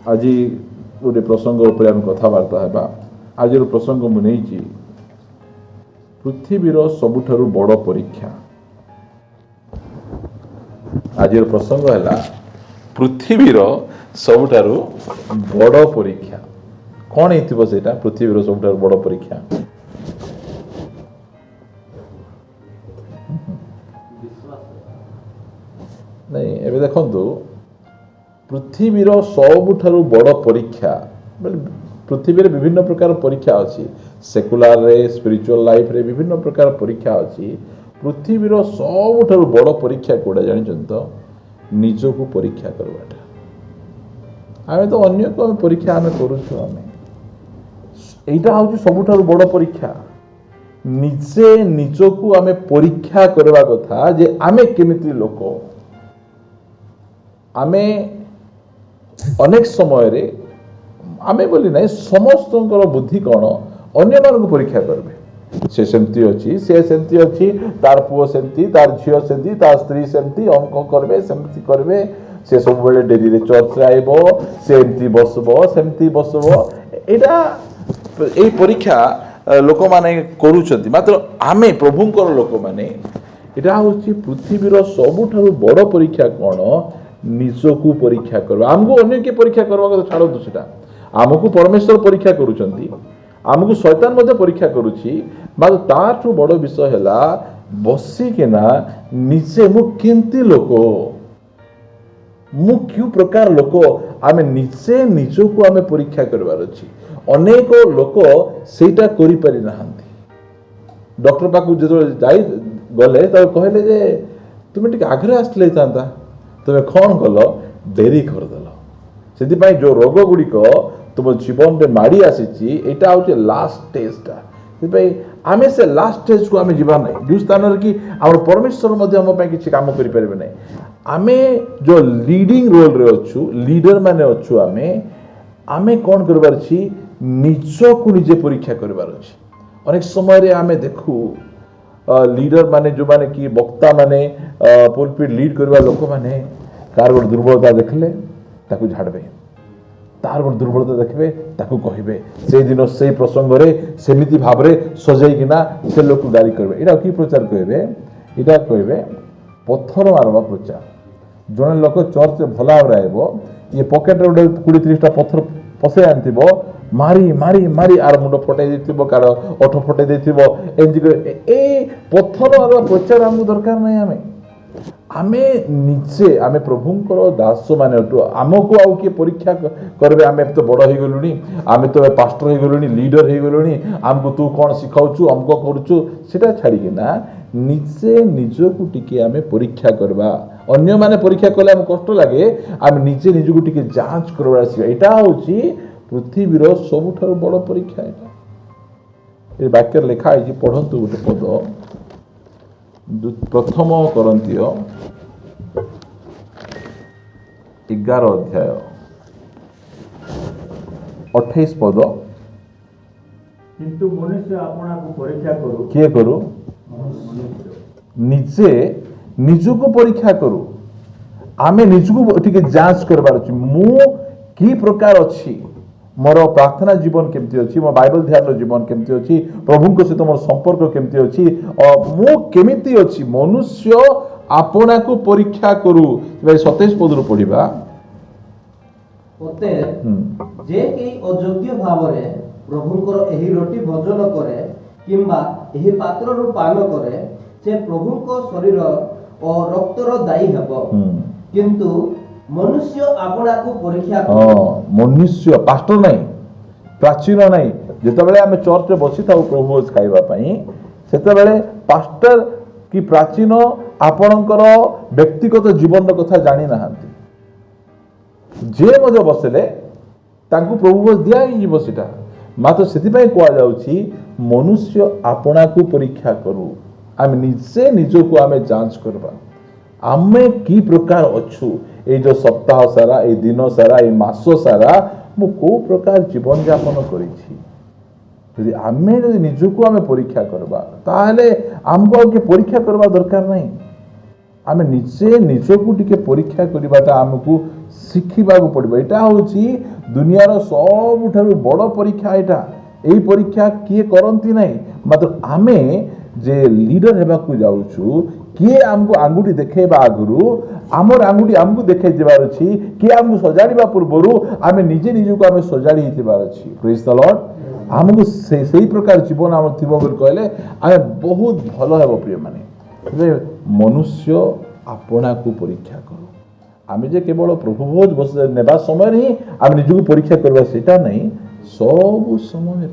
आज गोटे प्रसंग उपर आम कथबार्ता है। आज प्रसंग मुझे पृथ्वीर सबुठारु बड़ परीक्षा। आज प्रसंग है पृथ्वीर सबुठारु बड़ परीक्षा। कौन है से पृथ्वीर सबुठारु बड़ परीक्षा? नहीं एवं देखु पृथ्वीर सबुठारु बड़ परीक्षा पृथ्वी रे विभिन्न प्रकार परीक्षा अच्छी। सेकुलार रे स्पिरिचुअल लाइफ रे विभिन्न प्रकार परीक्षा अच्छी। पृथ्वीर सबुठारु बड़ परीक्षा कोड़ा जान तो निजको परीक्षा करवाटा। आमे तो अन्य को परीक्षा आमे करूछु। आमे एटा हउची सबुठारु बड़ परीक्षा। निजे निजको आमे परीक्षा करवा कथा जे आमे केमिति लोक। आमे अनेक समय रे आमे बोली नहीं समस्त बुद्धि कौन अन्य मान को परीक्षा करबे। से सेमती अच्छी से सेमती अच्छी तार पुओ सेमती तार झियो सेमती तार स्त्री सेमती अंक करबे सेमती करबे। से सब बेले डेरी रे चर्च आइबो सेमती बसबो सेमती बसबो। एटा ए परीक्षा लोक माने करूछंती। मात्र आमे प्रभुंकर लोक माने एटा होची पृथ्वीर सबुठारु बड़ परीक्षा कौन निजको परीक्षा करबा। आमको अन्य के परीक्षा करबा तो छाड़ो सेटा। आमको परमेश्वर परीक्षा करूछंती आमको शैतान मध्य परीक्षा करूछि। मात्र ताठू बड़ विषय हैला बसिकिना निजे मु केंती लोक मु क्यों प्रकार लोक आमे निजे निजको आमे परीक्षा करबार अछि। अनेक लोक सेटा करि पारि नाहंती। डॉक्टर पाकू जो जाई गले त कहले जे तुमे टिक आगरे आसले तांता तुमे कौन कल डेरी करदेल। से जो रोग गुड़िक तुम जीवन में माड़ी आसी एटा हूँ लास्ट स्टेज। आम से लास्ट स्टेज को आम जीवा ना जो स्थान कि आम परमेश्वर किसी काम करें ना। आम जो लीडिंग रोल रे अच्छु लीडर माने अच्छु आम कौन करबार निज को निजे परीक्षा करबार अछि। अनेक समय रे आम देखू लीडर माने जो माने कि वक्ता माने पुलपिट लीड करवा लोक माने कार गोटे दुर्बलता देखले ताकू झाड़बे तार गोटे दुर्बलता देखबे ताकू कहबे से दिन से प्रसंग रे सेमिति भाव रे सजाइकिना से लोक गाड़ी करबे। एटा की प्रचार कहबे एटा कहबे पत्थर मारवा प्रचार। जने लोक चर्च भला आइबो ये पॉकेट रे 20-30 टा पत्थर पसे आनथिबो मारी मारी मारी आर मुंड फटाई देथिबो कार ओठ फटाई देथिबो ए पत्थर मारवा प्रचार हमको दरकार नहीं। आमे निजे आमे प्रभुंकर दास माने आमको आउ किए परीक्षा करबे। आमे तो बड़ हो गलुनी आमे तो पास्टर हो गलुनी लीडर हो गलुनी आमको तू कौन सिखाउछु हमको करूछु सेटा छाड़ी के ना निजे निजको टिके आमे परीक्षा करबा। अन्य माने परीक्षा कले हम कष्ट लागे आमे निजे निजको टिके जांच करबा सिवा। एटा होची पृथ्वीर सबुठारु बड़ परीक्षा। एटा ए वाक्य लिखा है पढ़ंतु गोटे पद प्रथम करंतिय 11 अध्याय 28 पद। किंतु मनुष्य अपना को परीक्षा करू किए करू निजे निजको परीक्षा करू। आमे निजको टिके जांच करबार अछि मु की प्रकार अछि मोर प्रार्थना जीवन केमती अच्छी मो बाइबल ध्यान जीवन केमती अच्छी प्रभु सहित मोर संपर्क केमती अच्छी मु केमिति अच्छी मनुष्य आपना को परीक्षा करू। 27 पद रु पढ़िबा जे कि अयोग्य भाव रे प्रभुंकर एही रोटी भोजन करे किंबा एही पात्र रु पान करे से प्रभुंको शरीर और रक्तर दायी हेबो। किंतु मनुष्य आपना को परीक्षा मनुष्य पास्टर नहीं प्राचीन नहीं जिते आम चर्च बसी था प्रभु खाइबा पई सेते बेले पास्टर कि प्राचीन आपणकर व्यक्तिगत जीवन कथा जानी नाहांती जे मध्य बसले तांकु प्रभु दिया ही सीटा। मात्र से कहुच्छी मनुष्य आपना को परीक्षा करू आम निजे निजको आम जांच करबा आमे की प्रकार अच्छु ये जो सप्ताह सारा ये दिन सारा ये मास सारा मु को प्रकार जीवन यापन करी आमे जदि निजको आमे परीक्षा करबा ताहले हमको के परीक्षा करबा दरकार नहीं। आमे निजे निजकू टिके परीक्षा करबाटा आमको शिखिबाकू पड़िबो। एटा होची दुनियार सबुठारु बड़ परीक्षा। एटा एई परीक्षा किए करंती नाही, मात्र आमे जे लीडर हेबाकू जाउछु किए आमको आंगुठी देखेबा आगुरु आमर आंगुठी आमको देखाई देबार अछि, किए आमको सजाड़िबा पूर्वरु आमे निजे निजको आमे सजाड़ी हितिबार अछि। Praise the Lord. आमको सेही प्रकार जीवन आम थिबो बोली कहले आमे बहुत भलो हेबो। प्रिय माने मनुष्य आपना को परीक्षा करू। आमे जे केवल प्रभु भोज बस नेबा समय ही आमे निजको परीक्षा करबा सेटा नहीं, सब समय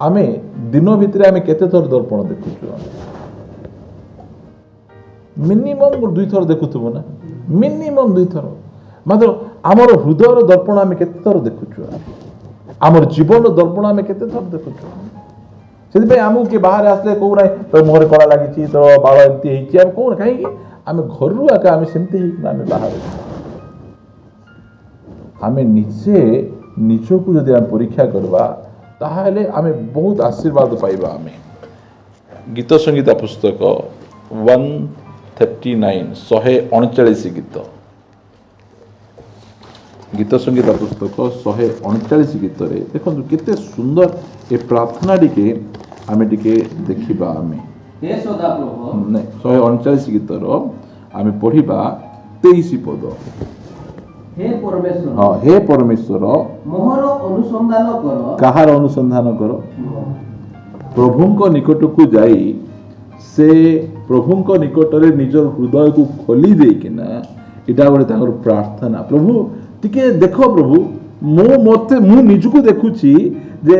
आमे दिन भितर आमे केते थर दर्पण देखुछु। मिनिमम 2 थर देखुथबो ना, मिनिमम 2 थर। मात्र आमर हृदयर दर्पण आमे केते थर देखुछु, आमर जीवन दर्पण आमे केते थर देखुछु। सेति आमको के बाहर आसले कहू ना तो मुहर कला लागी तो बाल एमती हेची आम कहू ना कहीं आमे घर आका आमे सेमती हेकी आमे बाहर आमे निजे निजको जदि आम परीक्षा करबा ताहले आमे बहुत आशीर्वाद पाइबा। आमे गीत संगीता पुस्तक 139 139 गीत संगीता पुस्तक 139 गीत रे देखो केते सुंदर ए प्रार्थना टिके आमे टिके देखिबा। आमे हे सदा प्रभु नहीं 139 गीत रो आमे पढ़िबा 23 पद। हे परमेश्वर, हाँ हे परमेश्वर मोहर अनुसंधान कर। कहार अनुसंधान कर? प्रभुंक निकट को जाई से प्रभुंक निकट रे निजर हृदय को खोली देकिना इटा गोटे तांकर प्रार्थना। प्रभु टिके देखो प्रभु मु निजको देखुची जे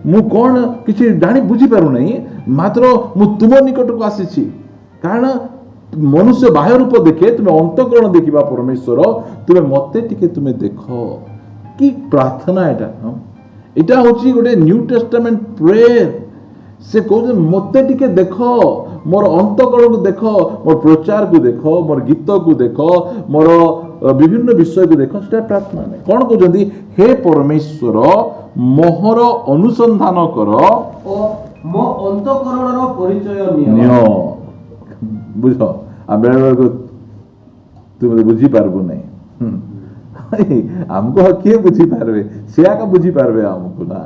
मु कौन किसी जानी बुझी पारु नहीं, मात्र मु तुम निकट को आसीची। कारण मनुष्य बाह्य रूप देखे, तुम्हें अंतकरण देखिबा परमेश्वर, तुम्हें मते टिके तुम्हें देखो। कि प्रार्थना एटा होची गोटे न्यू टेस्टामेंट प्रेयर। से कहते मते टिके देखो, मोर अंतकरण को देखो, मोर प्रचार को देखो, मोर गीत को देखो, मोर विभिन्न विषय को देखो। सेटा प्रार्थना नहीं। कौन कहते हे परमेश्वर मोहर अनुसंधान कर ओ मो अंतकरणर परिचय नियो। बुझ बेले बेले तुम बुझी पारबो नहीं। हमको किए बुझी पारबे से आका बुझी पारबे हमको ना।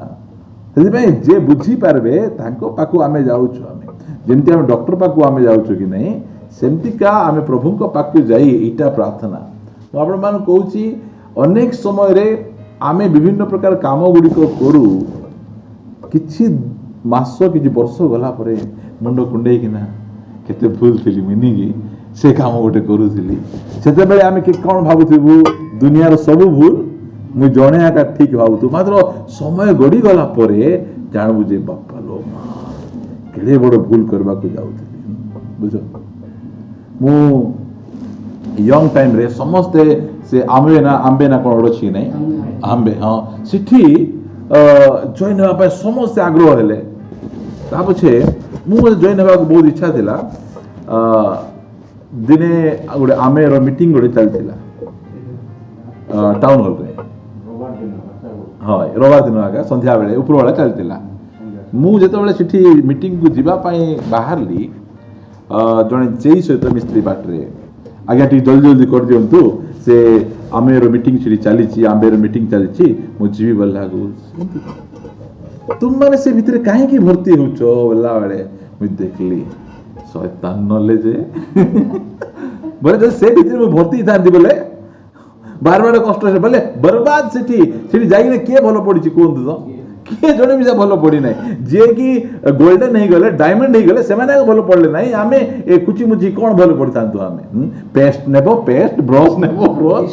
से जे बुझी पारबे तांको पाकु आमे जाउछु। आमे जेमती आमे डॉक्टर पाकु आमे जाउछु कि नहीं, सेमती का आमे प्रभु को पाकु जाई इटा प्रार्थना। तो आपण मान कहूची अनेक समय रे आमे विभिन्न प्रकार काम गुडी को करू, किछि मास किछि वर्ष गला परे मुंड कुंडे किना केते भूल थिली मिनिगी से काम गोटे करूली। सेते बेले आमे के कोन भाबुथिबु दुनियार सब भूल मु जणे आका ठीक भाबुथु, मात्र समय गडी गला परे जानबु जे बापा लो केड़े बड़ भूल करबा को जाउथिली। बुझो मु यंग टाइम रे समस्ते से आंबे ना कोन अछि नै आंबे हाँ सिठी जॉइन होबा पे समस्ते आग्रह हेले। ता पछे मु जॉइन होबा को बहुत इच्छा थिला। दिने गोटे आमेर मीटिंग गोटे चलता टाउन हॉल रे। हाँ रविवार दिन आगे संध्या बेले ऊपर वाला चलता। मु जेतेबेले सिठी मीटिंग को जीवा पाई बाहरली जने जेई सहित मिस्त्री बाटरे आज्ञा टी जल्दी जल्दी कर दियंतु से आमेर मीटिंग सिठी चलीची आंबेर मीटिंग चलीची मु जीवी बल्ला गो तुम माने से भितरे काहे की भर्ती होचो बल्ला बेले मु देखली शैतान नॉलेज बोले जो से भितर में भर्ती था बोले बार बार कष्ट से बोले बर्बाद सेठी जाइने किए भलो पड़ी कहतु तो किए जड़े भी भलो पड़ी ना जे कि गोल्डन नहीं गले डायमंड नहीं गले से भलो पड़े ना आम कुची मुची कौन भलो पड़ी था आम पेस्ट नेबो पेस्ट ब्रश नेबो ब्रश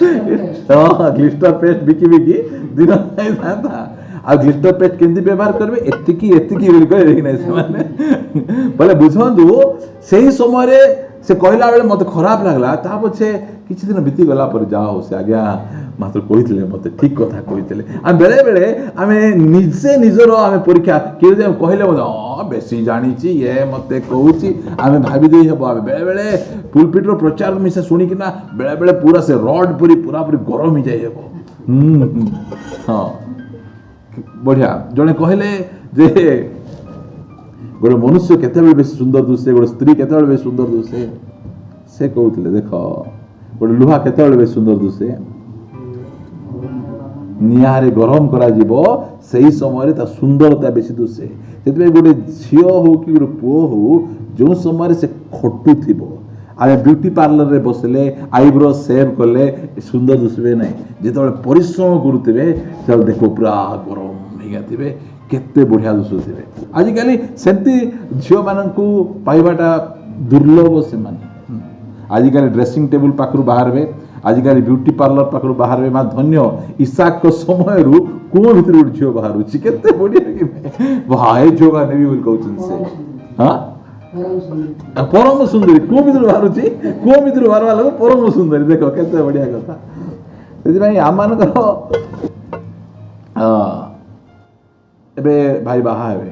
ग्लिस्टर पेस्ट बिकी बिकी दिन था आ ग्लिस्टर पेस्ट केंदी व्यवहार करबे एतिकी एतिकी बोली कह देखि नै से बोले बुझंदु सेही समय रे से कहला बेले मते खराब लागला ता पछे किछि दिन बीती गला पर जाओ से आज्ञा मात्र कहितले मते ठीक कथा कहितले आ बेले बेले आमे निजे निजरो आमे परीक्षा के जे कहले मते बेसी जानी छी ये मते कहूची आमे भाबी देई हबो आमे बेले बेले पुलपिट रो प्रचार मिसे सुनी किना बेले बेले पूरा से रॉड पूरा पूरी गरम ही जाई हबो। हां बढ़िया जने कहले जे गोटे मनुष्य केते बेले बेसी सुंदर दुसे गोटे स्त्री केते बेले बेसी सुंदर दुसे ସେ କହୁଥିଲେ ଦେଖ ଗୋଟେ ଲୁହା କେତେବେଳେ ବେଶ ସୁନ୍ଦର ଦୁଶେ ନିଆଁରେ ଗରମ କରାଯିବ ସେହି ସମୟରେ ତା ସୁନ୍ଦରତା ବେଶୀ ଦୁଶେ। ସେଥିପାଇଁ ଗୋଟେ ଝିଅ ହଉ କି ଗୋଟେ ପୁଅ ହଉ ଯେଉଁ ସମୟରେ ସେ ଖଟୁଥିବ ଆମେ ବ୍ୟୁଟି ପାର୍ଲରରେ ବସିଲେ ଆଇବ୍ରୋ ସେଭ୍ କଲେ ସୁନ୍ଦର ଦିଶିବେ ନାହିଁ। ଯେତେବେଳେ ପରିଶ୍ରମ କରୁଥିବେ ସେତେବେଳେ ଦେଖିବ ପୁରା ଗରମ ହେଇଥିବେ କେତେ ବଢ଼ିଆ ଦିଶୁଥିବେ। ଆଜିକାଲି ସେମିତି ଝିଅମାନଙ୍କୁ ପାଇବାଟା ଦୁର୍ଲଭ। ସେମାନେ ଆଜିକାଲି ଡ୍ରେସିଂ ଟେବୁଲ ପାଖରୁ ବାହାରିବେ, ଆଜିକାଲି ବ୍ୟୁଟି ପାର୍ଲର ପାଖରୁ ବାହାରିବେ। ମା ଧନ୍ୟ ଇସାକଙ୍କ ସମୟରୁ କୂଅ ଭିତରୁ ଗୋଟେ ଝିଅ ବାହାରୁଛି କେତେ ବଢ଼ିଆ ଭାଇ ଝିଅ ନେବି ବୋଲି କହୁଛନ୍ତି ସେ। ହଁ ପରମ ସୁନ୍ଦରୀ କୂଅ ଭିତରୁ ବାହାରୁଛି, କୂଅ ଭିତରୁ ବାହାରିବା ଲୋକ ପରମ ସୁନ୍ଦରୀ। ଦେଖ କେତେ ବଢ଼ିଆ କଥା। ସେଥିପାଇଁ ଆମମାନଙ୍କର ଏବେ ଭାଇ ବାହା ହେବେ,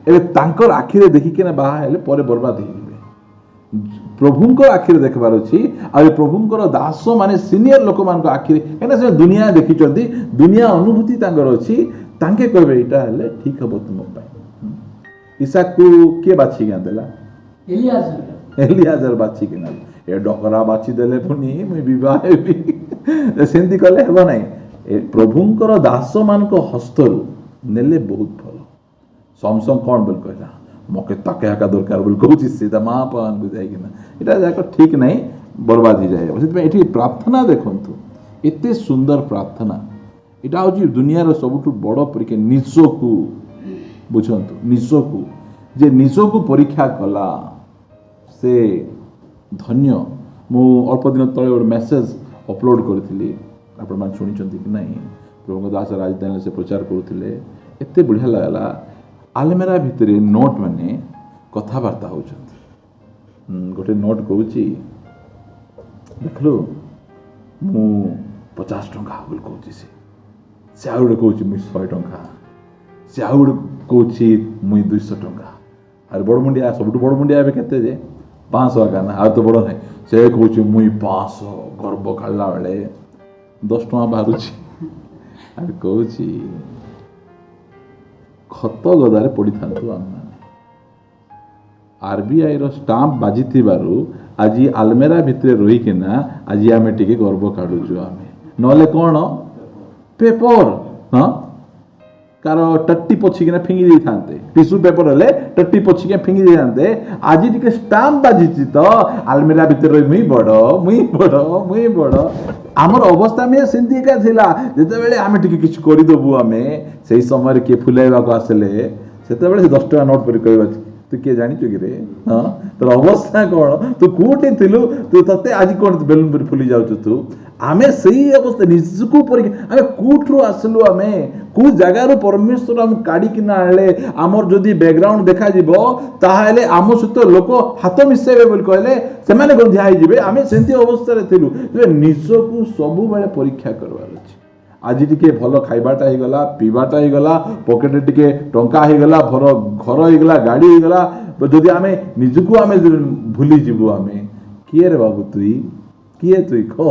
ଏବେ ତାଙ୍କର ଆଖିରେ ଦେଖିକିନା ବାହା ହେଲେ ପରେ ବର୍ବାଦ ହେଇଯିବେ। ପ୍ରଭୁଙ୍କର ଆଖିରେ ଦେଖିବାର ଅଛି। ଆଉ ଏ ପ୍ରଭୁଙ୍କର ଦାସ ମାନେ ସିନିୟର ଲୋକମାନଙ୍କ ଆଖିରେ, କାହିଁକିନା ସେ ଦୁନିଆ ଦେଖିଛନ୍ତି, ଦୁନିଆ ଅନୁଭୂତି ତାଙ୍କର ଅଛି, ତାଙ୍କେ କହିବେ ଏଇଟା ହେଲେ ଠିକ ହବ ତୁମ ପାଇଁ। ଇସାକକୁ କିଏ ବାଛିକିନା ଦେଲା? ଏଲିଆଜର ବାଛିକିନା। ଏ ଡକରା ବାଛି ଦେଲେ ପୁଣି ମୁଇଁ ବିବାହ ହେବି ସେମିତି କଲେ ହେବ ନାହିଁ। ଏ ପ୍ରଭୁଙ୍କର ଦାସ ମାନଙ୍କ ହସ୍ତରୁ ନେଲେ ବହୁତ ଭଲ। ସମସଙ୍ଗ କ'ଣ ବୋଲି କହିଲା, ମକେ ତାକେ ଏକା ଦରକାର ବୋଲି କହୁଛି ସେ ତା ମା ବାପାଙ୍କୁ ଯାଇକିନା। ଏଇଟା ଯାକ ଠିକ ନାହିଁ, ବର୍ବାଦ ହେଇଯାଏ। ସେଥିପାଇଁ ଏଠି ପ୍ରାର୍ଥନା ଦେଖନ୍ତୁ, ଏତେ ସୁନ୍ଦର ପ୍ରାର୍ଥନା। ଏଇଟା ହେଉଛି ଦୁନିଆର ସବୁଠୁ ବଡ଼ ପରୀକ୍ଷା। ନିଜକୁ ବୁଝନ୍ତୁ, ନିଜକୁ ଯେ ନିଜକୁ ପରୀକ୍ଷା କଲା ସେ ଧନ୍ୟ। ମୁଁ ଅଳ୍ପ ଦିନ ତଳେ ଗୋଟେ ମେସେଜ ଅପଲୋଡ଼ କରିଥିଲି, ଆପଣମାନେ ଶୁଣିଛନ୍ତି କି ନାହିଁ? ପ୍ରଭୁଙ୍କ ଦାସ ରାଜଧାନୀରେ ସେ ପ୍ରଚାର କରୁଥିଲେ, ଏତେ ବଢ଼ିଆ ଲାଗିଲା। ଆଲମେରା ଭିତରେ ନୋଟ୍ ମାନେ କଥାବାର୍ତ୍ତା ହେଉଛନ୍ତି। ଗୋଟେ ନୋଟ୍ କହୁଛି ଦେଖିଲୁ ମୁଁ 50 ଟଙ୍କା ବୋଲି କହୁଛି, ସେ ଆଉ ଗୋଟେ କହୁଛି ମୁଇଁ 100 ଟଙ୍କା, ସେ ଆଉ ଗୋଟେ କହୁଛି ମୁଇଁ 200 ଟଙ୍କା। ଆରେ ବଡ଼ ମୁଣ୍ଡିଆ, ସବୁଠୁ ବଡ଼ ମୁଣ୍ଡିଆ ଏବେ କେତେ ଯେ 500 ଏକା ନା, ଆଉ ତ ବଡ଼ ନାହିଁ। ସେ କହୁଛି ମୁଇଁ 500, ଗର୍ବ କାଢ଼ିଲା ବେଳେ 10 ଟଙ୍କା ବାହାରୁଛି। ଆରେ କହୁଛି ଖତ ଗଦାରେ ପଡ଼ିଥାନ୍ତୁ ଆମେମାନେ। RBIର ଷ୍ଟାମ୍ପ ବାଜିଥିବାରୁ ଆଜି ଆଲମେରା ଭିତରେ ରହିକିନା ଆଜି ଆମେ ଟିକେ ଗର୍ବ କାଢ଼ୁଛୁ ଆମେ। ନହେଲେ କ'ଣ ପେପର, ହଁ କାର ଟଟ୍ଟି ପଛିକିନା ଫିଙ୍ଗି ଦେଇଥାନ୍ତେ, ଟିସୁ ପେପର ହେଲେ ଟଟ୍ଟି ପଛିକିନା ଫିଙ୍ଗି ଦେଇଥାନ୍ତେ। ଆଜି ଟିକେ ଷ୍ଟାମ୍ପ ବାଜିଛି ତ ଆଲମେରା ଭିତରେ ରହି ମୁଇଁ ବଡ଼, ମୁଇଁ ବଡ଼, ମୁଇଁ ବଡ଼। ଆମର ଅବସ୍ଥା ଆମେ ସେମିତି ଏକା ଥିଲା। ଯେତେବେଳେ ଆମେ ଟିକେ କିଛି କରିଦେବୁ, ଆମେ ସେଇ ସମୟରେ କିଏ ଫୁଲେଇବାକୁ ଆସିଲେ ସେତେବେଳେ ସେ 10 ଟଙ୍କା ନୋଟ୍ କରି କହିବା ତୁ କିଏ ଜାଣିଛୁ କି ରେ? ହଁ ତୋର ଅବସ୍ଥା କ'ଣ? ତୁ କୋଉଠି ଥିଲୁ? ତତେ ଆଜି କ'ଣ ବେଲୁନ କରି ଫୁଲି ଯାଉଛୁ ତୁ? ଆମେ ସେଇ ଅବସ୍ଥା ନିଜକୁ ପରୀକ୍ଷା, ଆମେ କୋଉଠୁ ଆସିଲୁ, ଆମେ କୋଉ ଜାଗାରୁ ପରମେଶ୍ୱର ଆମକୁ କାଢ଼ିକିନା ଆଣିଲେ। ଆମର ଯଦି ବ୍ୟାକଗ୍ରାଉଣ୍ଡ ଦେଖାଯିବ ତାହେଲେ ଆମ ସହିତ ଲୋକ ହାତ ମିଶାଇବେ ବୋଲି କହିଲେ ସେମାନେ ଗନ୍ଧିଆ ହେଇଯିବେ। ଆମେ ସେମିତି ଅବସ୍ଥାରେ ଥିଲୁ। ନିଜକୁ ସବୁବେଳେ ପରୀକ୍ଷା କରିବାର ଅଛି। ଆଜି ଟିକେ ଭଲ ଖାଇବାଟା ହେଇଗଲା, ପିଇବାଟା ହେଇଗଲା, ପକେଟରେ ଟିକେ ଟଙ୍କା ହେଇଗଲା, ଘର ହେଇଗଲା, ଗାଡ଼ି ହେଇଗଲା, ଯଦି ଆମେ ନିଜକୁ ଆମେ ଭୁଲିଯିବୁ, ଆମେ କିଏ ରେ ବାବୁ ତୁଇ, କିଏ ତୁଇ କହ?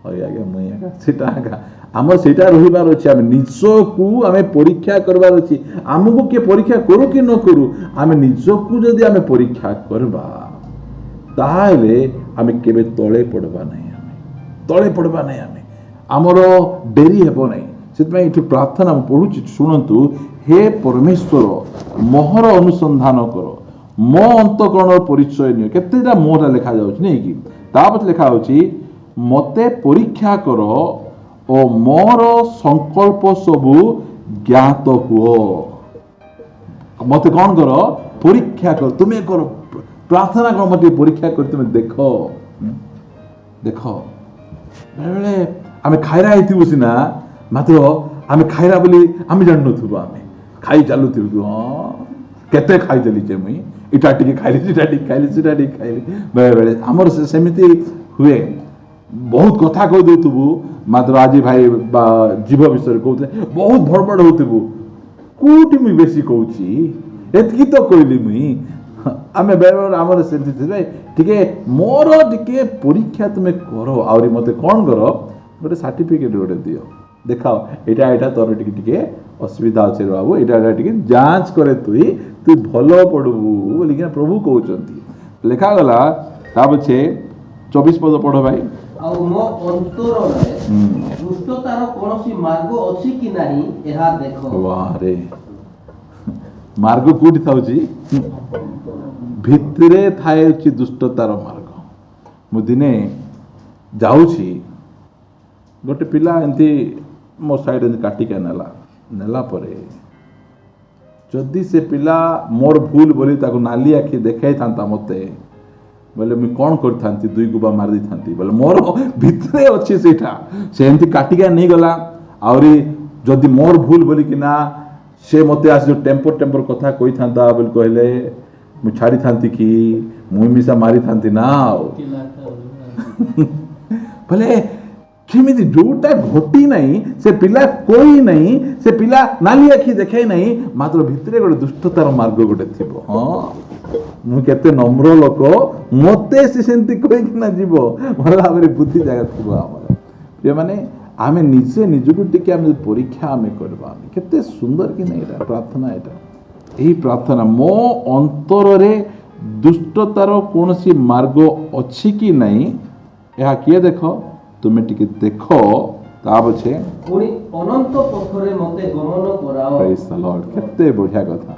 ଆଜ୍ଞା ମୁଇଁ ଆଜ୍ଞା ସେଟା ଆଜ୍ଞା ଆମର ସେଇଟା ରହିବାର ଅଛି। ଆମେ ନିଜକୁ ଆମେ ପରୀକ୍ଷା କରିବାର ଅଛି। ଆମକୁ କିଏ ପରୀକ୍ଷା କରୁ କି ନ କରୁ, ଆମେ ନିଜକୁ ଯଦି ଆମେ ପରୀକ୍ଷା କରିବା ତାହେଲେ ଆମେ କେବେ ତଳେ ପଡ଼ବା ନାହିଁ। ଆମେ ତଳେ ପଡ଼ବା ନାହିଁ, ଆମେ ଆମର ଡେରି ହେବ ନାହିଁ। ସେଥିପାଇଁ ଏଠି ପ୍ରାର୍ଥନା ମୁଁ ପଢ଼ୁଛି, ଶୁଣନ୍ତୁ। ହେ ପରମେଶ୍ୱର ମୋହର ଅନୁସନ୍ଧାନ କର, ମୋ ଅନ୍ତଃକରଣର ପରିଚୟ ନିଅ। କେତେଟା ମୋହଟା ଲେଖାଯାଉଛି ନାଇଁ କି? ତାପରେ ଲେଖା ହେଉଛି ମୋତେ ପରୀକ୍ଷା କର ଓ ମୋର ସଂକଳ୍ପ ସବୁ ଜ୍ଞାତ ହୁଅ। ମୋତେ କ'ଣ କର? ପରୀକ୍ଷା କର। ତୁମେ କର ପ୍ରାର୍ଥନା କର, ମୋତେ ପରୀକ୍ଷା କରି ତୁମେ ଦେଖ। ଦେଖ ବେଳେବେଳେ ଆମେ ଖାଇରା ହେଇଥିବୁ ସିନା, ମାତ୍ର ଆମେ ଖାଇରା ବୋଲି ଆମେ ଜାଣିନଥିବୁ। ଆମେ ଖାଇ ଚାଲୁଥିବୁ, ହଁ କେତେ ଖାଇଦେଲି ଯେ ମୁଇଁ, ଏଇଟା ଟିକେ ଖାଇଲି, ସେଟା ଟିକେ ଖାଇଲି, ସେଟା ଟିକେ ଖାଇଲି। ବେଳେବେଳେ ଆମର ସେମିତି ହୁଏ। ବହୁତ କଥା କହିଦେଉଥିବୁ, ମାତ୍ର ଆଜି ଭାଇ ବା ଜୀବ ବିଷୟରେ କହୁଥିଲେ ବହୁତ ଭଡ଼ବଡ଼ ହେଉଥିବୁ। କୋଉଠି ମୁଇଁ ବେଶୀ କହୁଛି, ଏତିକି ତ କହିଲି ମୁଇଁ। ଆମେ ବେଳେବେଳେ ଆମର ସେମିତି ଥିଲେ। ଟିକେ ମୋର ଟିକେ ପରୀକ୍ଷା ତୁମେ କର, ଆହୁରି ମୋତେ କ'ଣ କର, ଗୋଟେ ସାର୍ଟିଫିକେଟ୍ ଗୋଟେ ଦିଅ, ଦେଖାଅ ଏଇଟା ତୋର ଟିକେ ଟିକେ ଅସୁବିଧା ଅଛି ରେ ବାବୁ, ଏଇଟା ଟିକେ ଯାଞ୍ଚ କରେ ତୁ ଭଲ ପଢ଼ିବୁ ବୋଲିକିନା ପ୍ରଭୁ କହୁଛନ୍ତି। ଲେଖାଗଲା ତା ପଛେ 24 पद पढ़ भाई। ଆଉ ମୋ ଅନ୍ତରରେ ଦୁଷ୍ଟତାର କୌଣସି ମାର୍ଗ ଅଛି କି ନାହିଁ ଏହା ଦେଖ। वाह रे मार्ग कोठी थाउची भितरे थाएची दुष्टतार मार्ग। मु दिने जाऊची गोटे पिला एंती मो साइड एंती काटिका नेला परे जदि से पिला मोर भूल बोली ताको नाली आखि देखाई थांता मते बोले मुझे कौन करथांती दुई गुबा मार दी थांती बोले मोर भितरे अच्छी सेठा से एमती काटिका नहीं गला आउरी जदि मोर भूल बोली कि ना से मते आस जो टेम्पर कथा कही थांता बोली कहले मु छाड़ी थांती कि मुई मिसा मारी थांती ना बोले केमिति जोटा घटी नहीं से पिला कोई नहीं से पिला नाली आखि देखाई नहीं मात्र भितरे गोटे दुष्टतार मार्ग गोटे थिबो। हाँ मु केते नम्र लोक मते से सेंती कोई कि ना जीवो भला भाबरे बुद्धि जागा थिबो हमर प्रिय माने आमे निजे निजको टिके आमे परीक्षा आमे करबा केते सुंदर कि नहीं एटा प्रार्थना एटा एही प्रार्थना मो अंतर रे दुष्टतार कोनसी मार्ग अछि कि नहीं ଏହା କିଏ ଦେଖ ତୁମେ ଟିକେ ଦେଖ ତା ପଛେ ପୁଣି ଅନନ୍ତ ପଥରେ ମୋତେ ଗମନ କରାଅ। ପ୍ରେଜ୍ ଦ ଲର୍ଡ କେତେ ବଢିଆ କଥା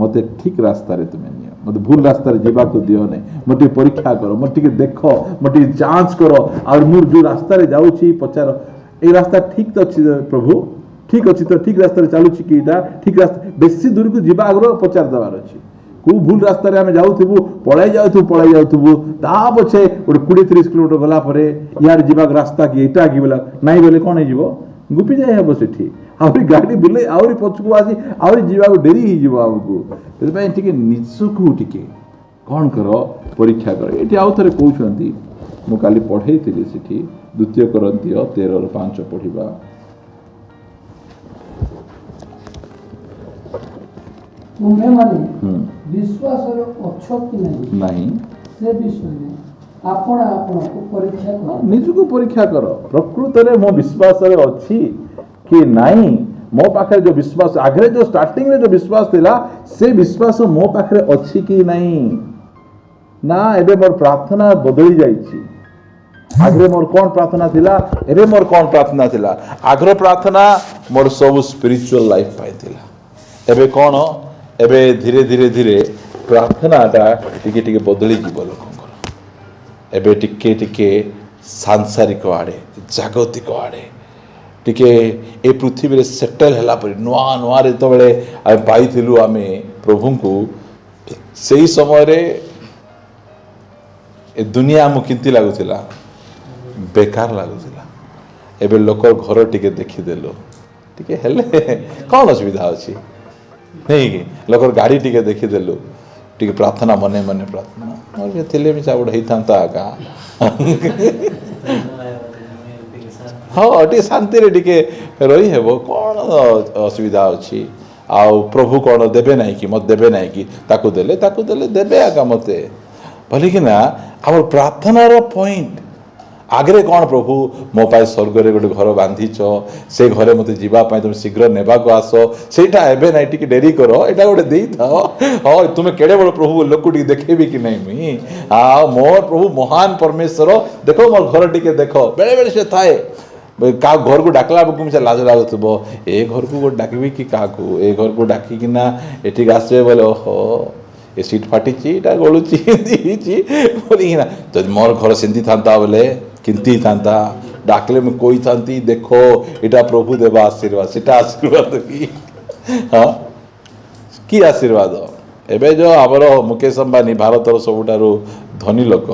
ମୋତେ ଠିକ ରାସ୍ତାରେ ତୁମେ ନିଅ ମୋତେ ଭୁଲ ରାସ୍ତାରେ ଯିବାକୁ ଦିଅ ନାହିଁ ମୋତେ ଟିକେ ପରୀକ୍ଷା କର ମୋତେ ଟିକେ ଦେଖ ମୋତେ ଟିକେ ଯାଞ୍ଚ କର ଆଉ ମୁଁ ଯୋଉ ରାସ୍ତାରେ ଯାଉଛି ପଚାର ଏଇ ରାସ୍ତା ଠିକ ତ ଅଛି ପ୍ରଭୁ ଠିକ ଅଛି ତ ଠିକ ରାସ୍ତାରେ ଚାଲୁଛି କି ଏଇଟା ଠିକ ରାସ୍ତା ବେଶୀ ଦୂରକୁ ଯିବା ଆଗରୁ ପଚାର ଦେବାର ଅଛି को भूल रास्ता रे आमे जाउथबु पळाई जाउथबु ता पछे ओड 20-30 किलोमीटर गला परे यार जीवा रास्ता की एटा की बोला नाही बोले कोन हे जीवो गुपी जाय हेबो सेठी आउरी गाड़ी बुले आउरी पछकु आसी आउरी जीवा को देरी ही जीवो हमकु ते पय टिके निचकु टिके कोन करो परीक्षा करो एटी आउ थरे कहउछंती मु काली पढेइतिली सेठी द्वितीय करंतिय 13:5 पढिबा तुम्हें माने विश्वास अच्छो कि नहीं से विषय आपण को परीक्षा कर निजको परीक्षा कर प्रकृत रे मो विश्वास रे अछि कि नहीं मो पाखे जो विश्वास आगरे जो स्टार्टिंग रे जो विश्वास थिला से विश्वास मो पाखे अछि कि नहीं ना एबे मोर प्रार्थना बदली जाईछि आगरे मोर कोन प्रार्थना थिला एबे मोर कोन प्रार्थना थिला आगरे प्रार्थना मोर सब स्पिरिचुअल लाइफ पाई थिला एबे कोन एबे धीरे धीरे धीरे प्रार्थनाटा टिके टिके बदली जीव लोकंकर एबे टिके टिके सांसारिक आड़े जागतिक आड़े टिके ए पृथ्वी रे सेटल हला पर नुआ नुआ रे तो बेले आ पाइथिलु आमे प्रभु को सेही समय रे ए दुनिया मु किंती लागुथिला बेकार लागुथिला एबे लोकर घर टिके देखि देलो टिके हेले कोन असुविधा अछि नहीं कि लोकर गाड़ी टिके देखि देलु टिके प्रार्थना मने मने प्रार्थना और ये थिले मिसा उड़ हेई थांता का हाँ टिके शांति रे टिके रही हेबो कोन असुविधा अछि आ प्रभु कोन देबे नाही कि मत देबे नाही कि ताकू देले देबे आगा मते भले कि ना हमर प्रार्थना रो पॉइंट आगरे कौन प्रभु मो पाए स्वर्ग रे गोटे घर बांधिच से घरे मते जीवा पाए तुम शीघ्र नेबा को आस सेटा एबे नाइ टिके डेरी करो एटा गोटे देई थाओ हां तुमे केडे बड़ प्रभु लोक टिके देखेबी कि नहीं मी आ मोर प्रभु महान परमेश्वर देखो मोर घर टिके देखो बेले बेले से थाए का घर को डाकला बकु मिसे लाज लागथबो ए घर को डाकबी कि का को ए घर को डाकी कि ना एठी आसे बोले ओहो ए सीट फाटी ची एटा गळुची दी बोली ना तो मोर घर सेंती थांता बोले किंती थांता डाकले में कोई थांती देखो एटा प्रभु देवा आशीर्वाद सेटा आशीर्वाद की हाँ की आशीर्वाद एबे जो आमर मुकेश अंबानी भारतर सबुठारु धनी लोक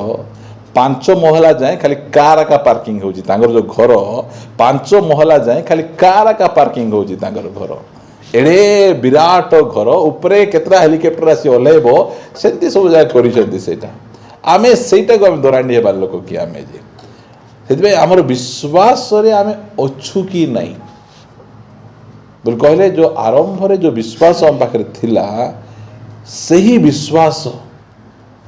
5 महला जाए खाली कार का पार्किंग होची तांगर जो घर 5 महला जाए खाली कार का पार्किंग होची तांगर घर एड़े विराट घर ऊपरे केतरा हेलिकॉप्टर आसी ओलेबो सेंती सब जाय करिसेंती सेटा आमे सेटा को हम दोरांडी हेबा लोक की आमे जे सेतबे हमर विश्वास रे आमे अछु की नहीं बोल कहले जो आरंभ रे जो विश्वास हम पाखरे थिला सही विश्वास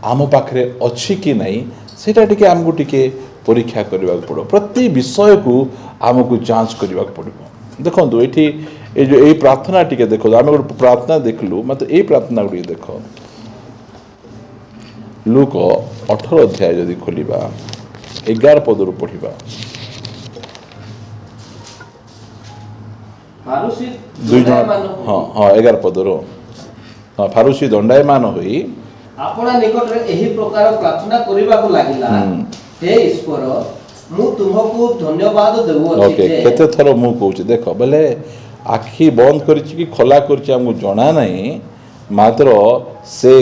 आम पाखरे अछि की नहीं सेटा टिके हमकु टिके परीक्षा करबा पड़ो प्रति विषय को हमकु जांच करबा पड़ो देखंतु एठी ए जो ए प्रार्थना टिके देखो आमे गोटे प्रार्थना देखलु मत ए प्रार्थना गुडी देखो लूक 18 अध्याय यदि खोलिबा 11 ପଦରୁ ପଢ଼ିବା। ଫାରୁସୀ ଦୁଇ ଜଣ ଦଣ୍ଡାୟମାନ ହଁ ହୋଇ ହଁ 11 ପଦରୁ ହଁ ଫାରୁସୀ ଦଣ୍ଡାୟମାନ ହୋଇ ଆପଣା ନିକଟରେ ଏହି ପ୍ରକାର ପ୍ରାର୍ଥନା କରିବାକୁ ଲାଗିଲା, ହେ ଈଶ୍ୱର, ମୁଁ ତୁମକୁ ଧନ୍ୟବାଦ ଦେଉଅଛି ଓକେ ଯେ କେତେ ଥର ମୁଁ କହୁଛି ଦେଖ ବୋଲେ ଆଖି ବନ୍ଦ କରିଛି କି ଖୋଲା କରିଛି ଆମକୁ ଜଣା ନାହିଁ, ମାତ୍ର ସେ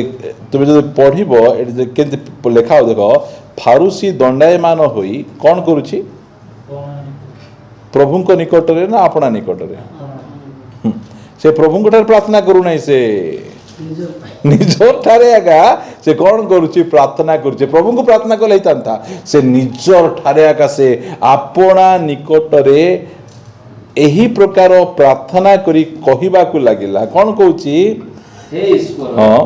ତୁମେ ଯଦି ପଢ଼ିବ ଏଠି କେମିତି ଲେଖା ହବ ଦେଖ, ଫାରୁସୀ ଦଣ୍ଡାୟମାନ ହୋଇ କ'ଣ କରୁଛି? ପ୍ରଭୁଙ୍କ ନିକଟରେ ନା ଆପଣା ନିକଟରେ? ସେ ପ୍ରଭୁଙ୍କ ଠାରେ ପ୍ରାର୍ଥନା କରୁନାହିଁ, ସେ ନିଜ ଠାରେ ଆକା ସେ କ'ଣ କରୁଛି? ପ୍ରାର୍ଥନା କରୁଛି। ପ୍ରଭୁଙ୍କୁ ପ୍ରାର୍ଥନା କଲେ ହେଇଥାନ୍ତା, ସେ ନିଜର ଠାରେ ଆକା ସେ ଆପଣା ନିକଟରେ ଏହି ପ୍ରକାର ପ୍ରାର୍ଥନା କରି କହିବାକୁ ଲାଗିଲା। କ'ଣ କହୁଛି? ହେ ଈଶ୍ୱର, ହଁ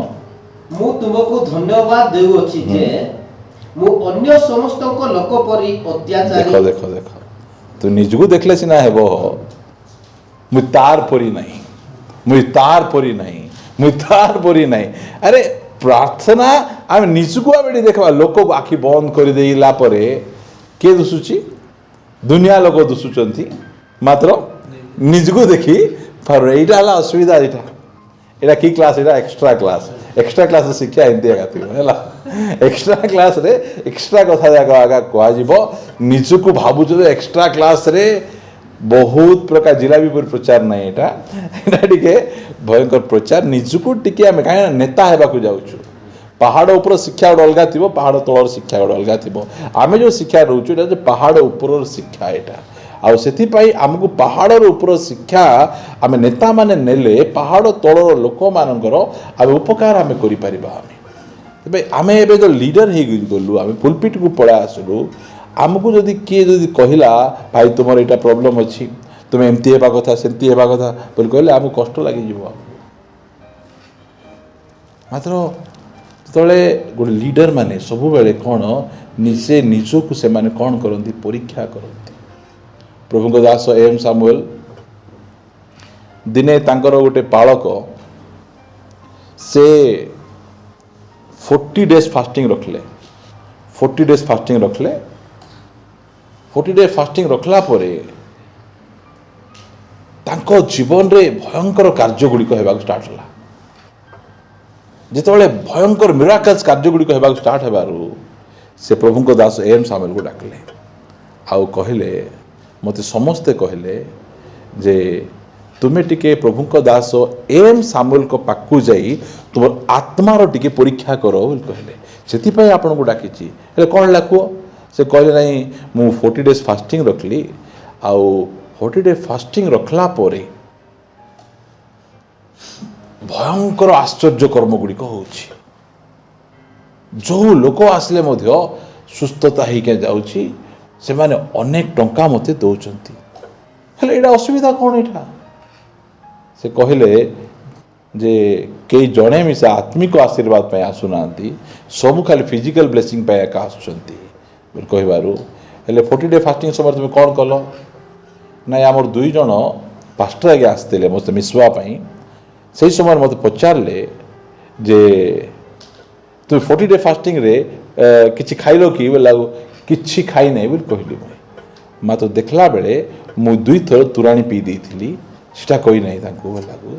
ମୁଁ ତୁମକୁ ଧନ୍ୟବାଦ ଦେଉଅଛି ଯେ ମୁଁ ଅନ୍ୟ ସମସ୍ତଙ୍କ ଲୋକ ପରି ଦେଖ ଅତ୍ୟାଚାରୀ ଦେଖ ଦେଖ ତୁ ନିଜକୁ ଦେଖିଲେ ସିନା ହେବ, ମୁଇଁ ତାର ପରି ନାହିଁ, ମୁଇଁ ତାର ପରି ନାହିଁ, ମୁଇଁ ତାର ପରି ନାହିଁ। ଆରେ ପ୍ରାର୍ଥନା ଆମେ ନିଜକୁ ଆମେ ଏଠି ଦେଖିବା, ଲୋକକୁ ଆଖି ବନ୍ଦ କରିଦେଲା ପରେ କିଏ ଦୁଷୁଛି? ଦୁନିଆ ଲୋକ ଦୁଷୁଛନ୍ତି, ମାତ୍ର ନିଜକୁ ଦେଖି ପାରୁ। ଏଇଟା ହେଲା ଅସୁବିଧା। ଏଇଟା କି କ୍ଲାସ୍? ଏଇଟା ଏକ୍ସଟ୍ରା କ୍ଲାସ୍। ଏକ୍ସଟ୍ରା କ୍ଲାସ୍ରେ ଶିକ୍ଷା ଏମିତି ଏକା ଥିବ ହେଲା। ଏକ୍ସଟ୍ରା କ୍ଲାସ୍ରେ ଏକ୍ସଟ୍ରା କଥା ଯାକ ଆଗା କୁହାଯିବ। ନିଜକୁ ଭାବୁଛ ଯେ ଏକ୍ସଟ୍ରା କ୍ଲାସ୍ରେ ବହୁତ ପ୍ରକାର ଜିଲାପି ପରି ପ୍ରଚାର ନାହିଁ, ଏଇଟା ଟିକେ ଭୟଙ୍କର ପ୍ରଚାର। ନିଜକୁ ଟିକେ ଆମେ କାହିଁକି ନେତା ହେବାକୁ ଯାଉଛୁ। ପାହାଡ଼ ଉପର ଶିକ୍ଷା ଗୋଟେ ଅଲଗା ଥିବ, ପାହାଡ଼ ତଳର ଶିକ୍ଷା ଗୋଟେ ଅଲଗା ଥିବ। ଆମେ ଯେଉଁ ଶିକ୍ଷା ନେଉଛୁ ଏଇଟା ହେଉଛି ପାହାଡ଼ ଉପରର ଶିକ୍ଷା। ଏଇଟା ଆଉ ସେଥିପାଇଁ ଆମକୁ ପାହାଡ଼ର ଉପର ଶିକ୍ଷା ଆମେ ନେତାମାନେ ନେଲେ ପାହାଡ଼ ତଳର ଲୋକମାନଙ୍କର ଆମେ ଉପକାର ଆମେ କରିପାରିବା। ତେବେ ଆମେ ଏବେ ଯେଉଁ ଲିଡର ହେଇକି ଗଲୁ, ଆମେ ପୁଲପିଟକୁ ପଳାଇ ଆସିଲୁ, ଆମକୁ ଯଦି କିଏ ଯଦି କହିଲା ଭାଇ ତୁମର ଏଇଟା ପ୍ରୋବ୍ଲେମ୍ ଅଛି, ତୁମେ ଏମିତି ହେବା କଥା ସେମିତି ହେବା କଥା ବୋଲି କହିଲେ ଆମକୁ କଷ୍ଟ ଲାଗିଯିବ। ମାତ୍ର ଯେତେବେଳେ ଗୋଟେ ଲିଡର ମାନେ ସବୁବେଳେ କ'ଣ ନିଜେ ନିଜକୁ ସେମାନେ କ'ଣ କରନ୍ତି? ପରୀକ୍ଷା କରନ୍ତି। ପ୍ରଭୁଙ୍କ ଦାସ ଏମ୍ ସାମୁଏଲ ଦିନେ ତାଙ୍କର ଗୋଟେ ପାଳକ ସେ 40 days ଫାଷ୍ଟିଂ ରଖିଲେ। 40 days ଫାଷ୍ଟିଂ ରଖିଲେ। 40 days ଫାଷ୍ଟିଂ ରଖିଲା ପରେ ତାଙ୍କ ଜୀବନରେ ଭୟଙ୍କର କାର୍ଯ୍ୟଗୁଡ଼ିକ ହେବାକୁ ଷ୍ଟାର୍ଟ ହେଲା। ଯେତେବେଳେ ଭୟଙ୍କର ମିରାକଲ୍ସ କାର୍ଯ୍ୟଗୁଡ଼ିକ ହେବାକୁ ଷ୍ଟାର୍ଟ ହେବାରୁ ସେ ପ୍ରଭୁଙ୍କ ଦାସ ଏମ୍ ସାମୁଏଲକୁ ଡାକିଲେ ଆଉ କହିଲେ, ମୋତେ ସମସ୍ତେ କହିଲେ ଯେ ତୁମେ ଟିକେ ପ୍ରଭୁଙ୍କ ଦାସ ଏମ୍ ସାମୁଏଲଙ୍କ ପାଖକୁ ଯାଇ ତୁମର ଆତ୍ମାର ଟିକେ ପରୀକ୍ଷା କର ବୋଲି କହିଲେ। ସେଥିପାଇଁ ଆପଣଙ୍କୁ ଡାକିଛି। ହେଲେ କ'ଣ ହେଲା କୁହ? ସେ କହିଲେ ନାହିଁ ମୁଁ 40 days ଫାଷ୍ଟିଂ ରଖିଲି, ଆଉ 40 days ଫାଷ୍ଟିଂ ରଖିଲା ପରେ ଭୟଙ୍କର ଆଶ୍ଚର୍ଯ୍ୟ କର୍ମ ଗୁଡ଼ିକ ହେଉଛି। ଯେଉଁ ଲୋକ ଆସିଲେ ମଧ୍ୟ ସୁସ୍ଥତା ହେଇକି ଯାଉଛି, ସେମାନେ ଅନେକ ଟଙ୍କା ମୋତେ ଦେଉଛନ୍ତି। ହେଲେ ଏଇଟା ଅସୁବିଧା କ'ଣ? ଏଇଟା ସେ କହିଲେ ଯେ କେହି ଜଣେ ମିଶା ଆତ୍ମିକ ଆଶୀର୍ବାଦ ପାଇଁ ଆସୁନାହାନ୍ତି, ସବୁ ଖାଲି ଫିଜିକାଲ ବ୍ଲେସିଂ ପାଇଁ ଏକା ଆସୁଛନ୍ତି ବୋଲି କହିବାରୁ, ହେଲେ 40 days ଫାଷ୍ଟିଂ ସମୟରେ ତୁମେ କ'ଣ କଲ? ନାଇଁ ଆମର 2 ଜଣ ପାଷ୍ଟର ଆଜ୍ଞା ଆସିଥିଲେ ମୋତେ ମିଶିବା ପାଇଁ। ସେହି ସମୟରେ ମୋତେ ପଚାରିଲେ ଯେ ତୁମେ 40 days ଫାଷ୍ଟିଂରେ କିଛି ଖାଇଲ କି? ବୋଲେ ଆଉ କିଛି ଖାଇ ନାହିଁ ବୋଲି କହିଲି। ମୁଁ ମାତ୍ର ଦେଖିଲା ବେଳେ ମୁଁ 2 ଥର ତୋରାଣୀ ପିଇ ଦେଇଥିଲି, ସେଟା କହିନାହିଁ ତାଙ୍କୁ। ବୋଲାକୁ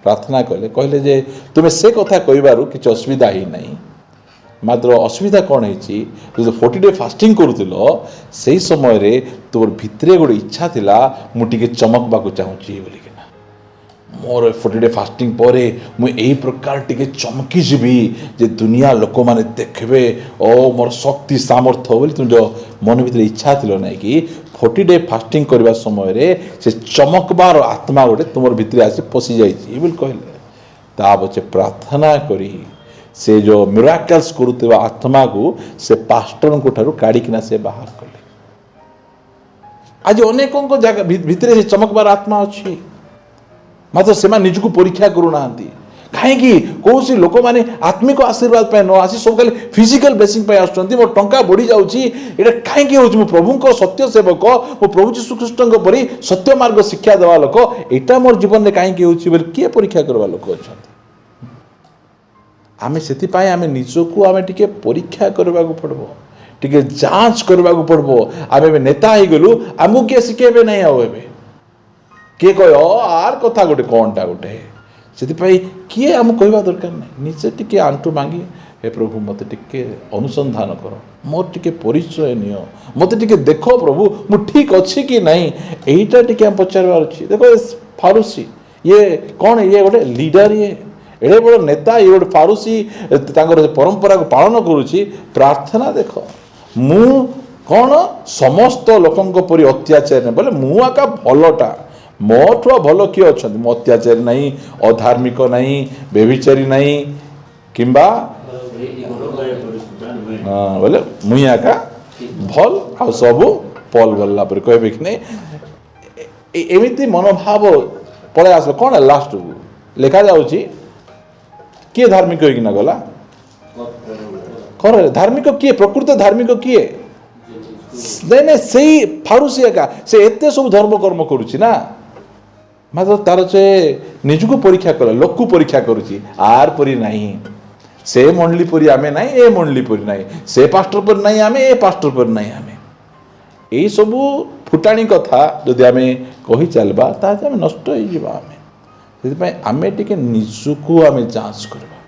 ପ୍ରାର୍ଥନା କଲେ, କହିଲେ ଯେ ତୁମେ ସେ କଥା କହିବାରୁ କିଛି ଅସୁବିଧା ହେଇନାହିଁ, ମାତ୍ର ଅସୁବିଧା କ'ଣ ହେଇଛି? ଯଦି 40 days ଫାଷ୍ଟିଂ କରୁଥିଲ ସେହି ସମୟରେ ତୁମର ଭିତରେ ଗୋଟେ ଇଚ୍ଛା ଥିଲା ମୁଁ ଟିକେ ଚମକବାକୁ ଚାହୁଁଛି ବୋଲିକିନା। ମୋର 40 days ଫାଷ୍ଟିଂ ପରେ ମୁଁ ଏହି ପ୍ରକାର ଟିକେ ଚମକିଯିବି ଯେ ଦୁନିଆ ଲୋକମାନେ ଦେଖିବେ ଓ ମୋର ଶକ୍ତି ସାମର୍ଥ୍ୟ ବୋଲି ତୁମ ଯେଉଁ ମନ ଭିତରେ ଇଚ୍ଛା ଥିଲା ନାହିଁ କି 40 days ଫାଷ୍ଟିଂ କରିବା ସମୟରେ ସେ ଚମକବାର ଆତ୍ମା ଗୋଟେ ତୁମର ଭିତରେ ଆସି ପଶିଯାଇଛି ବୋଲି କହିଲେ। ତା ପଛେ ପ୍ରାର୍ଥନା କରି ସେ ଯେଉଁ ମିରାକଲ୍ସ କରୁଥିବା ଆତ୍ମାକୁ ସେ ପାଷ୍ଟରଙ୍କ ଠାରୁ କାଢ଼ିକିନା ସେ ବାହାର କଲେ। ଆଜି ଅନେକଙ୍କ ଜାଗା ଭିତରେ ସେ ଚମକବାର ଆତ୍ମା ଅଛି, ମାତ୍ର ସେମାନେ ନିଜକୁ ପରୀକ୍ଷା କରୁନାହାନ୍ତି। କାହିଁକି? କୌଣସି ଲୋକମାନେ ଆତ୍ମିକ ଆଶୀର୍ବାଦ ପାଇଁ ନ ଆସି ସବୁ ଖାଲି ଫିଜିକାଲ ବ୍ଲେସିଂ ପାଇଁ ଆସୁଛନ୍ତି। ମୋର ଟଙ୍କା ବଢ଼ିଯାଉଛି, ଏଇଟା କାହିଁକି ହେଉଛି? ମୁଁ ପ୍ରଭୁଙ୍କ ସତ୍ୟ ସେବକ, ମୁଁ ପ୍ରଭୁ ଯୀଶୁଖ୍ରୀଷ୍ଟଙ୍କ ପରି ସତ୍ୟ ମାର୍ଗ ଶିକ୍ଷା ଦେବା ଲୋକ, ଏଇଟା ମୋର ଜୀବନରେ କାହିଁକି ହେଉଛି ବୋଲି କିଏ ପରୀକ୍ଷା କରିବା ଲୋକ ଅଛନ୍ତି? ଆମେ ସେଥିପାଇଁ ଆମେ ନିଜକୁ ଆମେ ଟିକେ ପରୀକ୍ଷା କରିବାକୁ ପଡ଼ିବ। टिके जांच करबा को पड़बो आमे बे नेता ही गलु आमु के सिखेबे नहीं आवे बे के कहो आर कथा गोटे कोनटा गोटे सेति पई किए आम कहबा दरकार नहीं निजे टिके आंटू मांगी हे प्रभु मते टिके अनुसंधान कर मोर टिके परिचय नियो मते टिके देखो प्रभु मु ठीक अछि कि नहीं एटा टिके हम पचारबार अछि देखो फारूसी ये कौन ये गोटे लीडर ये एड़े बड़ नेता ये गोटे फारूसी तांकर परंपरा को पालन करुछि प्रार्थना देखो मु कौन समस्त लोकंक परि अत्याचार ने बोले मु आका भलटा मोठो भल किए अच्छा मो अत्याचारी नहीं अधार्मिक नहीं बेविचारी नहीं किंबा बोले मुई आका भल आ सब पल गला पर कहबे कि नहीं एमिति मनोभाव पळे आस कौन है लास्ट को लिखा जाउची किए धार्मिक होई ना गला करे धार्मिक किए प्रकृत धार्मिक किए नहीं नहीं सही फारूसी एका से एते सब धर्म कर्म करूची ना मात्र तार से निजको परीक्षा कर लोक को परीक्षा करुची आर परी नहीं से मंडली परी आमे नहीं ए मंडली परी नहीं से पास्टर पर नहीं आमे ए पास्टर पर नहीं आमे यही सब फुटाणी कथा जदि आमे कही चलबा ताजे आमे नष्ट हो जिबा आमे सेति पय आमे टिके निजको आमे जांच करबा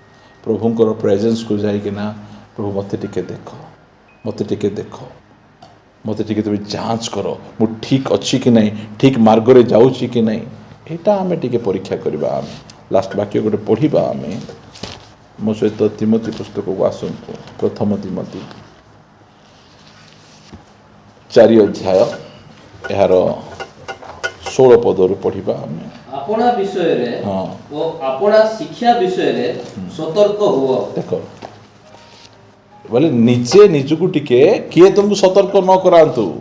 प्रभुंकर प्रेजेंस को जाई कि ना प्रभु मते टिके देखो मते टिके तुम जांच करो मु ठीक अच्छी कि नहीं ठीक मार्ग रे जाउची कि नहीं एटा आमे टिके परीक्षा करबा आमे लास्ट वाक्य गोटे पढ़िबा आमे मो सहित तिमोथी पुस्तक को आसंतु प्रथम तिमोथी 4 अध्याय यार 16 पदरु पढ़िबा आमे आपणा विषय रे ओ आपणा शिक्षा विषय रे सतर्क हुओ देखो बोले निजे निजको टिके किए तुमको सतर्क न करांतु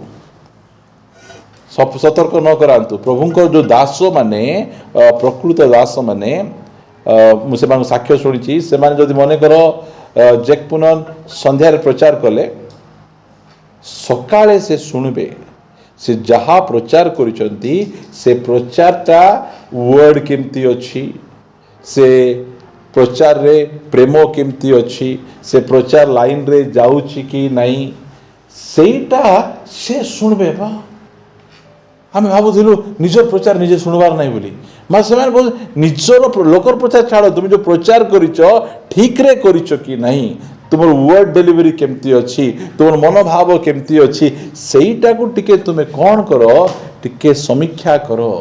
सतर्क न करांतु प्रभुंकर जो दास माने प्रकृत दास माने मुझे साक्ष्य शुणी से जदि मन कर जेक पुनन संध्यार प्रचार कले सकाळे से शुणबे से जहाँ प्रचार करिसंती से प्रचारटा वर्ड केमती अच्छी से प्रचार रे प्रेम केमती अच्छी से प्रचार लाइन रे जाउची कि नहीं सेटा से शुणबे बा आम भावुलु निज प्रचार निजे शुणवार नहीं बोली माँ से बोल निजर लोकर प्रचार छाड़ तुम जो प्रचार करिच ठीक रे करिच कि नहीं तुम वर्ड डेलीवरी केमती अच्छी तुम मनोभाव केमती अच्छी सेटा को टिके तुम्हें कौन करो टिके समीक्षा करो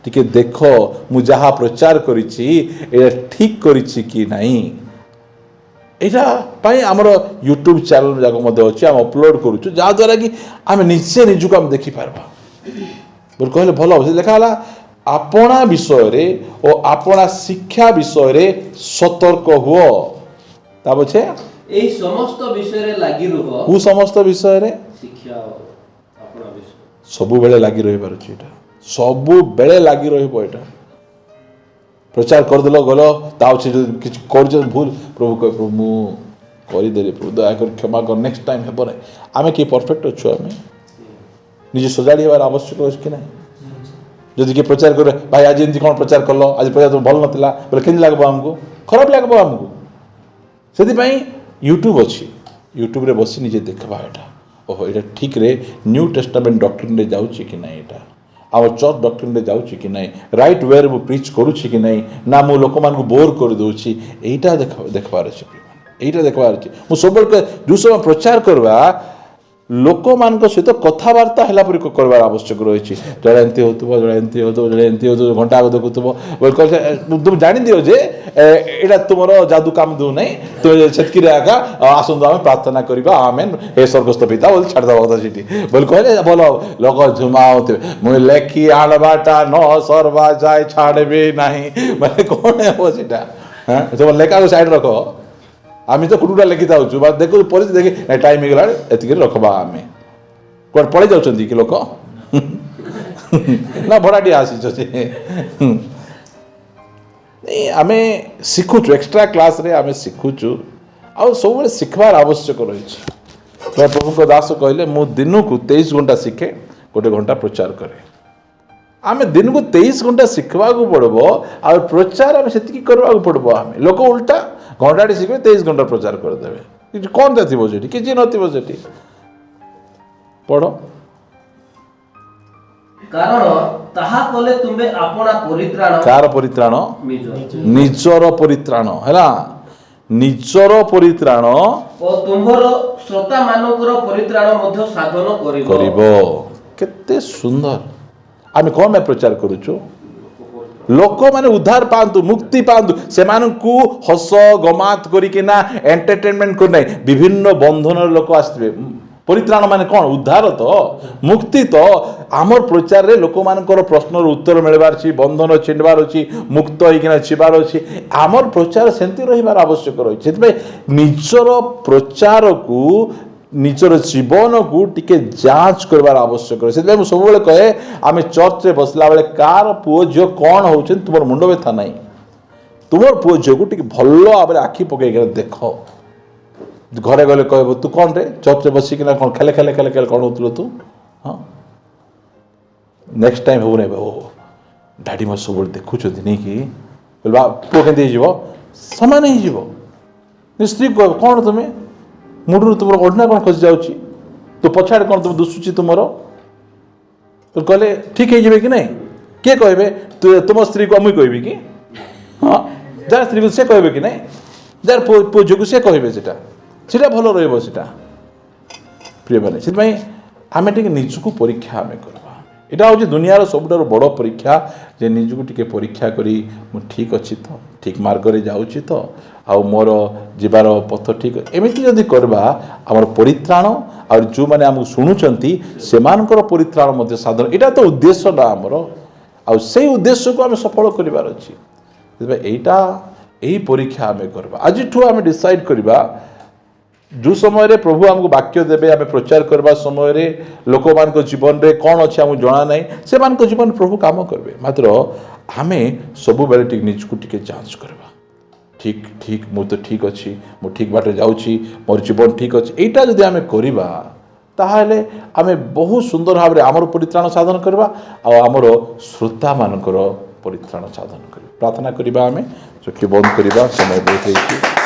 टिके देखो मु जहाँ प्रचार करिछि एटा ठीक करिछि कि नहीं एटा पाई हमर यूट्यूब चैनल जाक मध्य अछि हम अपलोड करूछु जा द्वारा कि हम निजे निजुक हम देखि पारबा बोल कहले भलो लिखा हला आपणा विषय रे और आपणा शिक्षा विषय रे सतर्क हुओ ता पछे एई समस्त विषय रे लागि रहो कु समस्त विषय रे शिक्षा आपणा विषय सबु बेले लागि रहि पारुछि एटा सबु बेले लागि रहिबो एटा प्रचार कर देलो गलो ताउछि जो किछ कर जो भूल प्रभु कह प्रभु मु करि देले प्रभु दया कर क्षमा कर नेक्स्ट टाइम हेबो रे आमे की परफेक्ट अछु आमे निजे सजाड़ी हेबार आवश्यक अछि कि नहीं जदि के प्रचार करे भाई आज एंती कोन प्रचार करलो आज प्रचार तो भल नथिला बोले केन लागबो हमको खराब लागबो हमको सेति पई यूट्यूब अछि यूट्यूब रे बसी निजे देखबा एटा ओहो एटा ठीक रे न्यू टेस्टामेंट डॉक्ट्रिन रे जाउछि कि नहीं एटा आवर चर्च डॉक्ट्रिन रे जाउछि कि नहीं राइट वे रे प्रीच करूछि कि नहीं ना मु लोक मान को बोर कर दोछि एटा देखबार अछि एटा देखबार अछि मु सबल जो समय प्रचार करबा लोक मान सहित कथबार्ता है करवार आवश्यक रही जड़े एमती हो जड़े एमती हो जड़े एमती हो घंटा को देखुव तुम जानी दियो जे एटा तुम जादू काम दू नहीं तो सेतकी आका आसतु आम प्रार्थना करवा आमेन हे स्वर्गस्थ पिता बोल छाड़दा कथा सीटी बोल कहले भल लोक झुमाओ मुझे लेखी आड़बाटा न सरवा जाए छाड़बे नहीं मैंने कौन है सीटा हाँ तुम लेखा को साइड रख आम तो कुटुटा लिखी था देखो पलिस देखी टाइम हो गला एतिक रखबा आम कौन पड़े जाऊँ कि लोक ना भड़ाटी आसी आम शिखुचु एक्स्ट्रा क्लास रे आम शिखुचु आ सब शिखबार आवश्यक रही प्रभु दास कहले मु दिन को 23 घंटा शिखे 1 घंटा प्रचार करे आम दिन को 23 घंटा शिखवा पड़ो आ प्रचार आम से करवा पड़ो आम लोक उल्टा घंटाटी शिखे 23 घंटा प्रचार करदे କ'ଣଟା ଥିବ ସେଠି? କିଛି ନଥିବ ସେଠି। ପଢ଼। କାରଣ ତାହା କଲେ ତୁମେ ଆପଣା ପରିତ୍ରାଣ କାହାର ପରିତ୍ରାଣ? ନିଜର ପରିତ୍ରାଣ ହେଲା, ନିଜର ପରିତ୍ରାଣ ଓ ତୁମ୍ଭର ଶ୍ରୋତା ମାନଙ୍କର ପରିତ୍ରାଣ ମଧ୍ୟ ସାଧନ କରିବ। କେତେ ସୁନ୍ଦର। ଆମେ କ'ଣ ପାଇଁ ପ୍ରଚାର କରୁଛୁ? ଲୋକମାନେ ଉଦ୍ଧାର ପାଆନ୍ତୁ, ମୁକ୍ତି ପାଆନ୍ତୁ, ସେମାନଙ୍କୁ ହସ ଗମାତ କରିକିନା ଏଣ୍ଟରଟେନମେଣ୍ଟ କରିନାହିଁ। ବିଭିନ୍ନ ବନ୍ଧନର ଲୋକ ଆସିଥିବେ। ପରିତ୍ରାଣ ମାନେ କ'ଣ? ଉଦ୍ଧାର ତ, ମୁକ୍ତି ତ। ଆମର ପ୍ରଚାରରେ ଲୋକମାନଙ୍କର ପ୍ରଶ୍ନର ଉତ୍ତର ମିଳିବାର ଅଛି, ବନ୍ଧନ ଛିଣ୍ଡବାର ଅଛି, ମୁକ୍ତ ହେଇକିନା ଯିବାର ଅଛି। ଆମର ପ୍ରଚାର ସେମିତି ରହିବାର ଆବଶ୍ୟକ ରହିଛି। ସେଥିପାଇଁ ନିଜର ପ୍ରଚାରକୁ, ନିଜର ଜୀବନକୁ ଟିକେ ଯାଞ୍ଚ କରିବାର ଆବଶ୍ୟକ ରହିଛି। ସେଥିପାଇଁ ମୁଁ ସବୁବେଳେ କହେ, ଆମେ ଚର୍ଚ୍ଚରେ ବସିଲା ବେଳେ କାହାର ପୁଅ ଝିଅ କ'ଣ ହେଉଛନ୍ତି ତୁମର ମୁଣ୍ଡ ବ୍ୟଥା ନାହିଁ। ତୁମର ପୁଅ ଝିଅକୁ ଟିକେ ଭଲ ଭାବରେ ଆଖି ପକାଇକିନା ଦେଖ। ଘରେ ଗଲେ କହିବ ତୁ କ'ଣ ରେ ଚର୍ଚ୍ଚରେ ବସିକିନା କ'ଣ ଖେଲେ ଖେଲେ ଖେଲେ ଖେଲେ କ'ଣ ହେଉଥିଲୁ ତୁ? ହଁ, ନେକ୍ସଟ ଟାଇମ୍ ହେଉ ନାହିଁ। ଓ ଡାଡ଼ି ମା ସବୁବେଳେ ଦେଖୁଛନ୍ତି ନେଇକି, ବା ପୁଅ କେମିତି ହେଇଯିବ? ସମାନ ହେଇଯିବ। ସ୍ତ୍ରୀ କହିବ କ'ଣ ତୁମେ ମୁଣ୍ଡରୁ ତୁମର ଓଢ଼ଣା କ'ଣ ଖସି ଯାଉଛି? ତୁ ପଛଆଡ଼େ କ'ଣ ତୁମ ଦୁଶୁଛି ତୁମର? ତୁ କହିଲେ ଠିକ୍ ହେଇଯିବେ କି ନାହିଁ? କିଏ କହିବେ? ତୁମ ସ୍ତ୍ରୀକୁ ମୁଇଁ କହିବି କି? ହଁ, ଯାହାର ସ୍ତ୍ରୀକୁ ସେ କହିବେ କି ନାହିଁ? ଯାହାର ପୁଅ ଝିଅକୁ ସେ କହିବେ। ସେଟା ଭଲ ରହିବ ସେଟା। ପ୍ରିୟମାନେ, ସେଥିପାଇଁ ଆମେ ଟିକେ ନିଜକୁ ପରୀକ୍ଷା ଆମେ କରିବା। ଏଇଟା ହେଉଛି ଦୁନିଆର ସବୁଠାରୁ ବଡ଼ ପରୀକ୍ଷା, ଯେ ନିଜକୁ ଟିକେ ପରୀକ୍ଷା କରି ମୁଁ ଠିକ୍ ଅଛି ତ, ଠିକ୍ ମାର୍ଗରେ ଯାଉଛି ତ, ଆଉ ମୋର ଯିବାର ପଥ ଠିକ୍। ଏମିତି ଯଦି କରିବା, ଆମର ପରିତ୍ରାଣ ଆଉ ଯେଉଁମାନେ ଆମକୁ ଶୁଣୁଛନ୍ତି ସେମାନଙ୍କର ପରିତ୍ରାଣ ମଧ୍ୟ ସାଧନ। ଏଇଟା ତ ଉଦ୍ଦେଶ୍ୟଟା ଆମର, ଆଉ ସେଇ ଉଦ୍ଦେଶ୍ୟକୁ ଆମେ ସଫଳ କରିବାର ଅଛି। ସେଥିପାଇଁ ଏଇ ପରୀକ୍ଷା ଆମେ କରିବା। ଆଜିଠୁ ଆମେ ଡିସାଇଡ୍ କରିବା, ଯେଉଁ ସମୟରେ ପ୍ରଭୁ ଆମକୁ ବାକ୍ୟ ଦେବେ, ଆମେ ପ୍ରଚାର କରିବା ସମୟରେ ଲୋକମାନଙ୍କ ଜୀବନରେ କ'ଣ ଅଛି ଆମକୁ ଜଣା ନାହିଁ, ସେମାନଙ୍କ ଜୀବନରେ ପ୍ରଭୁ କାମ କରିବେ। ମାତ୍ର ଆମେ ସବୁବେଳେ ଟିକେ ନିଜକୁ ଟିକେ ଯାଞ୍ଚ କରିବା। ଠିକ୍ ମୁଁ ତ ଠିକ୍ ଅଛି, ମୁଁ ଠିକ୍ ବାଟରେ ଯାଉଛି, ମୋର ଜୀବନ ଠିକ୍ ଅଛି। ଏଇଟା ଯଦି ଆମେ କରିବା, ତାହେଲେ ଆମେ ବହୁତ ସୁନ୍ଦର ଭାବରେ ଆମର ପରିତ୍ରାଣ ସାଧନ କରିବା, ଆଉ ଆମର ଶ୍ରୋତାମାନଙ୍କର ପରିତ୍ରାଣ ସାଧନ କରିବା। ପ୍ରାର୍ଥନା କରିବା, ଆମେ ଚକ୍ଷୁ ବନ୍ଦ କରିବା। ସମୟ ବହୁତ ହେଇଛି।